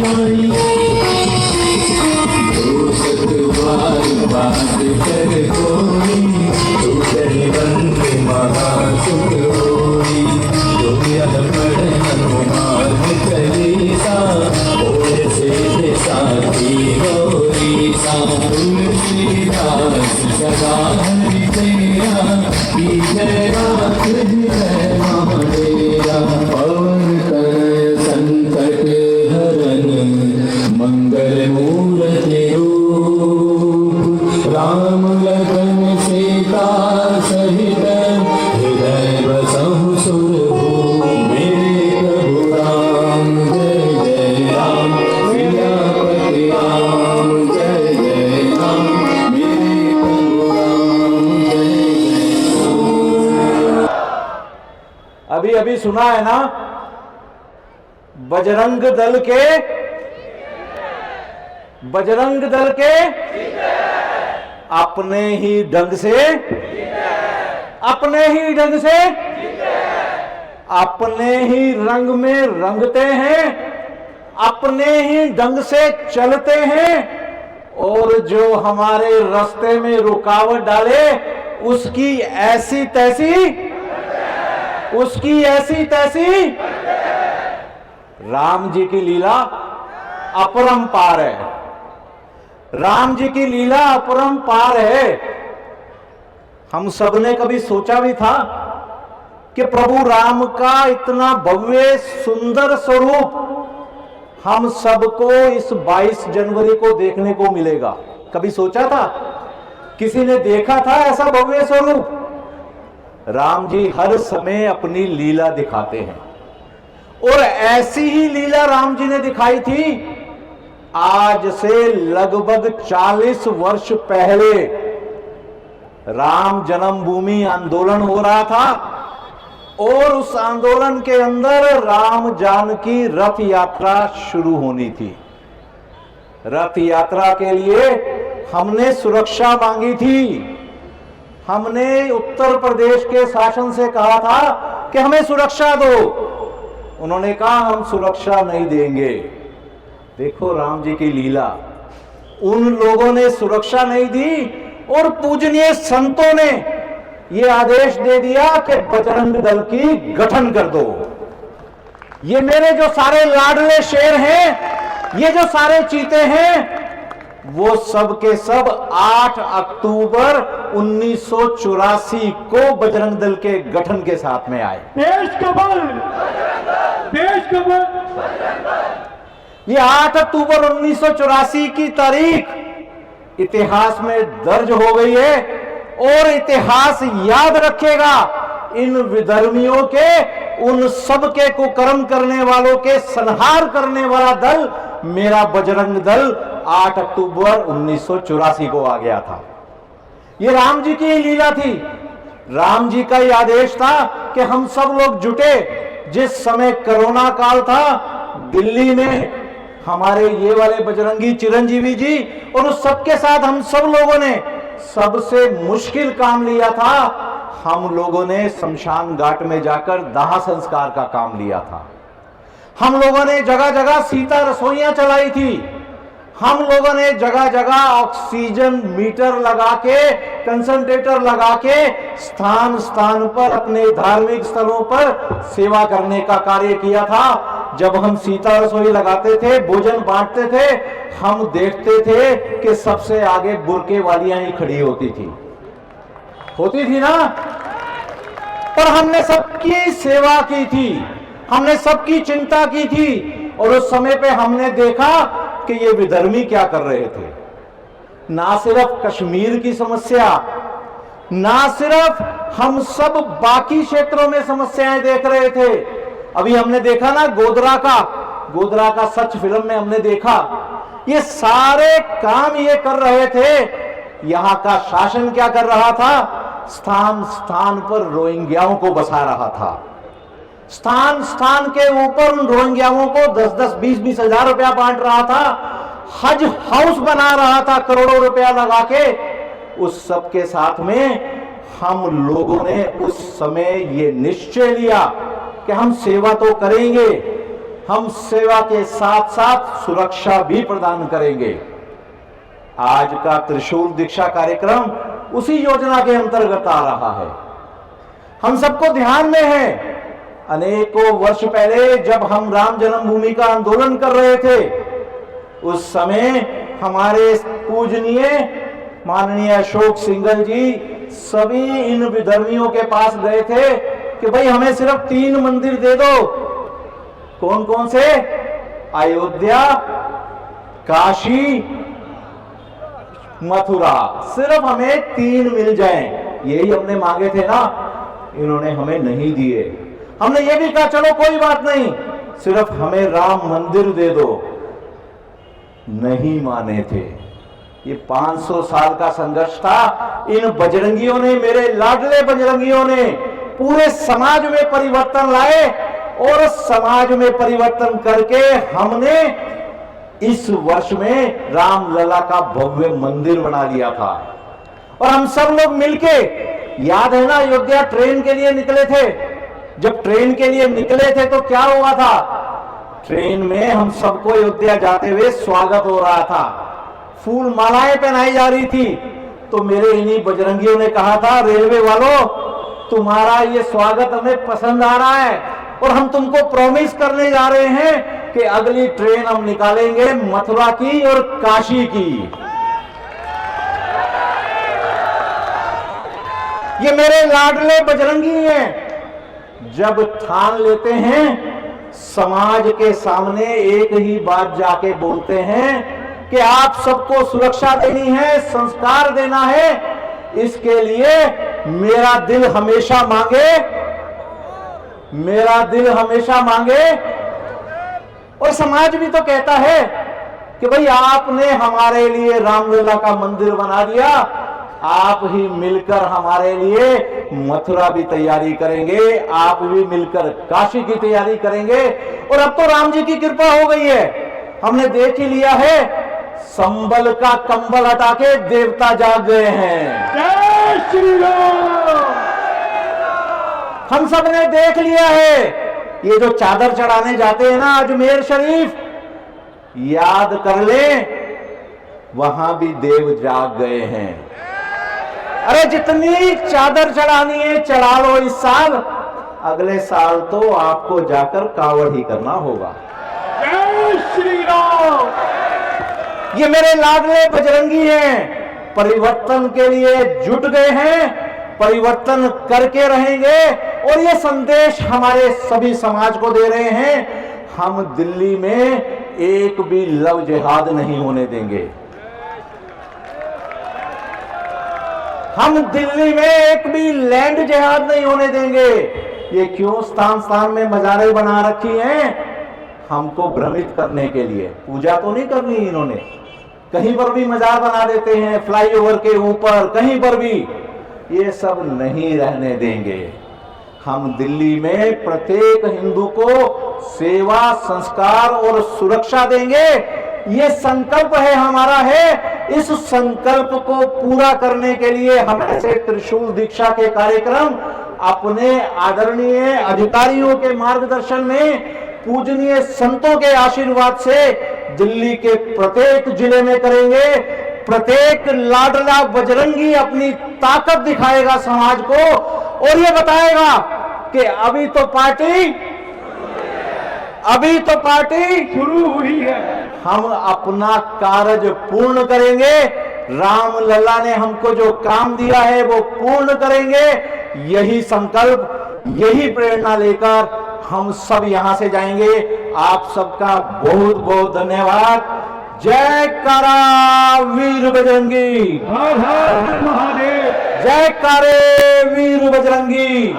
आई। बात कर कोई दूसरे बंदे महासुख होई। दुनिया पढ़ हनुमान कलीसा और से साथी गौरी सा। तुलसीदास सदा हरि तेरा की जय रात है महादेरा। पवन कर संकट हरन मंगल मूर्ति राम लखन सीता सहित हृदय बसहु सुरभूप। मेरे प्रभु राम जय जय राम सियापति राम जय जय राम। मेरे प्रभु राम जय जय राम। अभी अभी सुना है ना, बजरंग दल के अपने ही ढंग से अपने ही रंग में रंगते हैं, अपने ही ढंग से चलते हैं, और जो हमारे रास्ते में रुकावट डाले उसकी ऐसी तैसी। राम जी की लीला अपरंपार है। राम जी की लीला अपरंपार है। हम सबने कभी सोचा भी था कि प्रभु राम का इतना भव्य सुंदर स्वरूप हम सबको इस 22 जनवरी को देखने को मिलेगा? कभी सोचा था? किसी ने देखा था ऐसा भव्य स्वरूप? राम जी हर समय अपनी लीला दिखाते हैं, और ऐसी ही लीला राम जी ने दिखाई थी आज से लगभग 40 वर्ष पहले। राम जन्मभूमि आंदोलन हो रहा था, और उस आंदोलन के अंदर राम जानकी रथ यात्रा शुरू होनी थी। रथ यात्रा के लिए हमने सुरक्षा मांगी थी। हमने उत्तर प्रदेश के शासन से कहा था कि हमें सुरक्षा दो। उन्होंने कहा हम सुरक्षा नहीं देंगे। देखो राम जी की लीला, उन लोगों ने सुरक्षा नहीं दी, और पूजनीय संतों ने यह आदेश दे दिया कि बजरंग दल की गठन कर दो। ये मेरे जो सारे लाडले शेर हैं, ये जो सारे चीते हैं, वो सब के सब 8 अक्टूबर 1984 को बजरंग दल के गठन के साथ में आए। देश का बल। ये 8 अक्टूबर 1984 की तारीख इतिहास में दर्ज हो गई है, और इतिहास याद रखेगा इन विधर्मियों के, उन सब के कुकर्म करने वालों के संहार करने वाला दल मेरा बजरंग दल 8 अक्टूबर 1984 को आ गया था। ये राम जी की लीला थी। राम जी का ही आदेश था कि हम सब लोग जुटे। जिस समय कोरोना काल था, दिल्ली में हमारे ये वाले बजरंगी चिरंजीवी जी और उस सबके साथ हम सब लोगों ने सबसे मुश्किल काम लिया था। हम लोगों ने शमशान घाट में जाकर दाह संस्कार का काम लिया था। हम लोगों ने जगह जगह सीता रसोइयां चलाई थी। हम लोगों ने जगह जगह ऑक्सीजन मीटर लगा के, कंसंट्रेटर लगा के स्थान स्थान पर अपने धार्मिक स्थलों पर सेवा करने का कार्य किया था। जब हम सीता रसोई लगाते थे, भोजन बांटते थे, हम देखते थे कि सबसे आगे बुरके वालियां ही खड़ी होती थी ना। पर हमने सबकी सेवा की थी, हमने सबकी चिंता की थी, और उस समय पे हमने देखा कि ये विधर्मी क्या कर रहे थे। ना सिर्फ कश्मीर की समस्या, ना सिर्फ हम सब बाकी क्षेत्रों में समस्याएं देख रहे थे। अभी हमने देखा ना गोधरा का सच फिल्म में हमने देखा, ये सारे काम ये कर रहे थे। यहां का शासन क्या कर रहा था? स्थान स्थान पर रोहिंग्याओं को बसा रहा था। स्थान स्थान के ऊपर उन रोहिंग्याओं को 10-10, 20-20 हजार रुपया बांट रहा था। हज हाउस बना रहा था करोड़ों रुपया लगा के। उस सब के साथ में हम लोगों ने उस समय ये निश्चय लिया कि हम सेवा तो करेंगे, हम सेवा के साथ साथ सुरक्षा भी प्रदान करेंगे। आज का त्रिशूल दीक्षा कार्यक्रम उसी योजना के अंतर्गत आ रहा है। हम सबको ध्यान में है, अनेकों वर्ष पहले जब हम राम जन्मभूमि का आंदोलन कर रहे थे, उस समय हमारे पूजनीय माननीय अशोक सिंघल जी सभी इन विधर्मियों के पास गए थे कि भाई हमें सिर्फ 3 मंदिर दे दो। कौन कौन से? अयोध्या, काशी, मथुरा, सिर्फ हमें 3 मिल जाएं। यही हमने मांगे थे ना, इन्होंने हमें नहीं दिए। हमने ये भी कहा चलो कोई बात नहीं, सिर्फ हमें राम मंदिर दे दो। नहीं माने थे। ये 500 साल का संघर्ष था। इन बजरंगियों ने, मेरे लाडले बजरंगियों ने पूरे समाज में परिवर्तन लाए और समाज में परिवर्तन करके हमने इस वर्ष में रामलला का भव्य मंदिर बना लिया था। और हम सब लोग मिलके, याद है ना अयोध्या ट्रेन के लिए निकले थे। जब ट्रेन के लिए निकले थे तो क्या हुआ था? ट्रेन में हम सबको अयोध्या जाते हुए स्वागत हो रहा था, फूल मालाएं पहनाई जा रही थी। तो मेरे इन्हीं बजरंगियों ने कहा था, रेलवे वालों तुम्हारा ये स्वागत हमें पसंद आ रहा है और हम तुमको प्रॉमिस करने जा रहे हैं कि अगली ट्रेन हम निकालेंगे मथुरा की और काशी की। ये मेरे लाडले बजरंगी हैं। जब ठान लेते हैं, समाज के सामने एक ही बात जाके बोलते हैं कि आप सबको सुरक्षा देनी है, संस्कार देना है, इसके लिए मेरा दिल हमेशा मांगे, मेरा दिल हमेशा मांगे। और समाज भी तो कहता है कि भाई आपने हमारे लिए रामलला का मंदिर बना दिया, आप ही मिलकर हमारे लिए मथुरा भी तैयारी करेंगे, आप भी मिलकर काशी की तैयारी करेंगे। और अब तो राम जी की कृपा हो गई है, हमने देख ही लिया है, संबल का कंबल हटा के देवता जाग गए हैं। जय श्री राम। हम सब ने देख लिया है। ये जो चादर चढ़ाने जाते हैं ना अजमेर शरीफ, याद कर ले, वहां भी देव जाग गए हैं। अरे जितनी चादर चढ़ानी है चढ़ा लो इस साल, अगले साल तो आपको जाकर कावड़ ही करना होगा। जय श्री राम। ये मेरे लाडले बजरंगी हैं, परिवर्तन के लिए जुट गए हैं, परिवर्तन करके रहेंगे। और ये संदेश हमारे सभी समाज को दे रहे हैं, हम दिल्ली में एक भी लव जिहाद नहीं होने देंगे। हम दिल्ली में एक भी लैंड जिहाद नहीं होने देंगे। ये क्यों स्थान स्थान में मजारें बना रखी हैं? हमको भ्रमित करने के लिए। पूजा तो नहीं करनी इन्होंने, कहीं पर भी मजार बना देते हैं, फ्लाईओवर के ऊपर कहीं पर भी। ये सब नहीं रहने देंगे। हम दिल्ली में प्रत्येक हिंदू को सेवा, संस्कार और सुरक्षा देंगे। ये संकल्प है हमारा है। इस संकल्प को पूरा करने के लिए हम ऐसे त्रिशूल दीक्षा के कार्यक्रम अपने आदरणीय अधिकारियों के मार्गदर्शन में, पूजनीय संतों के आशीर्वाद से दिल्ली के प्रत्येक जिले में करेंगे। प्रत्येक लाडला बजरंगी अपनी ताकत दिखाएगा समाज को और ये बताएगा कि अभी तो पार्टी शुरू हुई है। हम अपना कार्य पूर्ण करेंगे। रामलला ने हमको जो काम दिया है वो पूर्ण करेंगे। यही संकल्प, यही प्रेरणा लेकर हम सब यहां से जाएंगे। आप सबका बहुत बहुत धन्यवाद। जय कारा वीर बजरंगी। हर हर महादेव। जय कारे वीर बजरंगी।